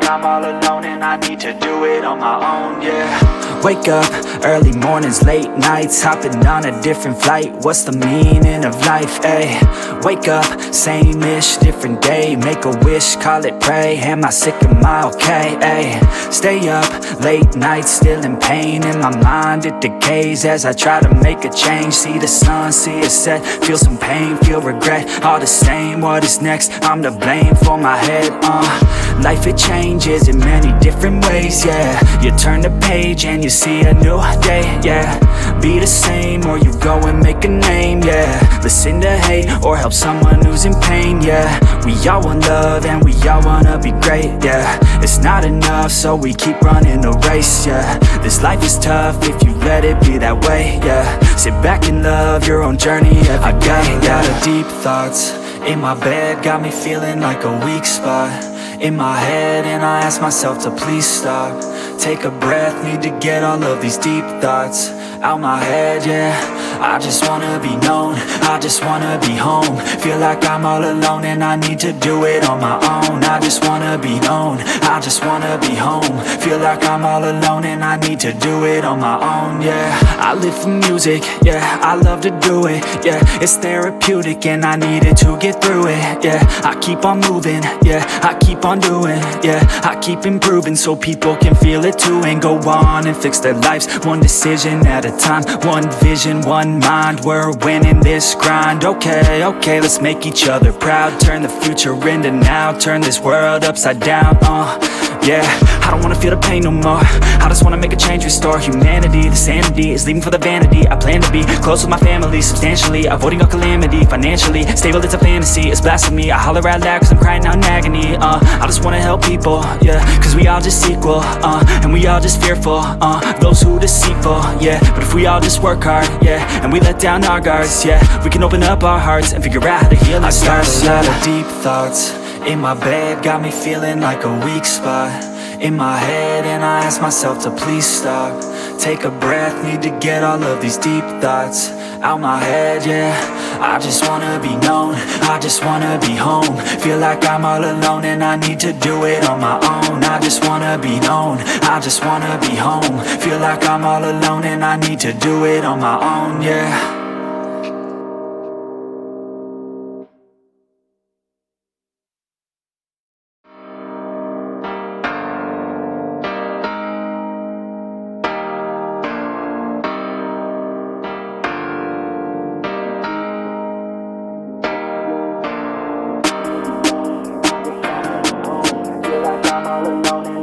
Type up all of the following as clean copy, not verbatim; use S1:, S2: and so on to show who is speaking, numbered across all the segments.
S1: like I'm all alone and I need to do it on my own, yeah.
S2: Wake up, early mornings, late nights, hopping on a different flight. What's the meaning of life, ayy? Wake up, same-ish, different day. Make a wish, call it pray. Am I sick, am I okay, ayy? Stay up, late nights, still in pain. In my mind it decays as I try to make a change. See the sun, see it set, feel some pain, feel regret. All the same, what is next? I'm to blame for my head, Life it changes in many different ways, yeah. You turn the page and you see a new day, yeah. Be the same or you go and make a name, yeah. Listen to hate or help someone who's in pain, yeah. We all want love and we all wanna be great, yeah. It's not enough so we keep running the race, yeah. This life is tough if you let it be that way, yeah. Sit back and love your own journey every day. I got a deep thoughts in my bed, got me feeling like a weak spot in my head, and I ask myself to please stop. Take a breath, need to get all of these deep thoughts out my head, yeah. I just wanna be known, I just wanna be home. Feel like I'm all alone and I need to do it on my own. I just wanna be known, I just wanna be home. Feel like I'm all alone and I need to do it on my own, yeah. I live for music, yeah, I love to do it, yeah. It's therapeutic and I need it to get through it, yeah. I keep on moving, yeah, I keep on doing, yeah. I keep improving so people can feel it too, and go on and fix their lives one decision at a time. One vision, one mind, we're winning this grind. Okay, okay, let's make each other proud. Turn the future into now, turn this world upside down, yeah. I don't wanna feel the pain no more, I just wanna make a change, restore humanity. The sanity is leaving for the vanity. I plan to be close with my family, substantially avoiding all calamity. Financially stable, it's a fantasy, it's blasphemy. I holler out loud cause I'm crying out in agony, I just wanna help people, yeah. Cause we all just equal, and we all just fearful, those who deceitful, yeah. But if we all just work hard, yeah, and we let down our guards, yeah, we can open up our hearts and figure out how to heal ourselves. I got a lot of deep thoughts in my bed, got me feeling like a weak spot in my head, and I ask myself to please stop. Take a breath, need to get all of these deep thoughts out my head, yeah. I just wanna be known, I just wanna be home. Feel like I'm all alone and I need to do it on my own. I just wanna be known, I just wanna be home. Feel like I'm all alone and I need to do it on my own, yeah.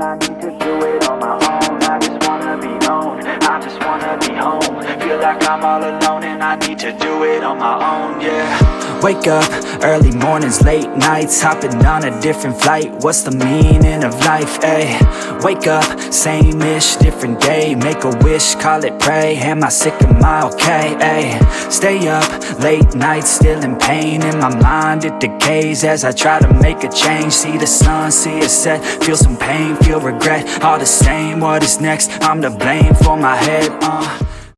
S2: I need to do it on my own. I just wanna be known, I just wanna be home. Feel like I'm all alone and I need to do it on my own, yeah. Wake up, early mornings, late nights, hopping on a different flight. What's the meaning of life, ayy? Wake up, same-ish, different day. Make a wish, call it pray. Am I sick, am I okay, ayy? Stay up, late nights, still in pain. In my mind it decays as I try to make a change. See the sun, see it set, feel some pain, feel regret. All the same, what is next? I'm to blame for my head,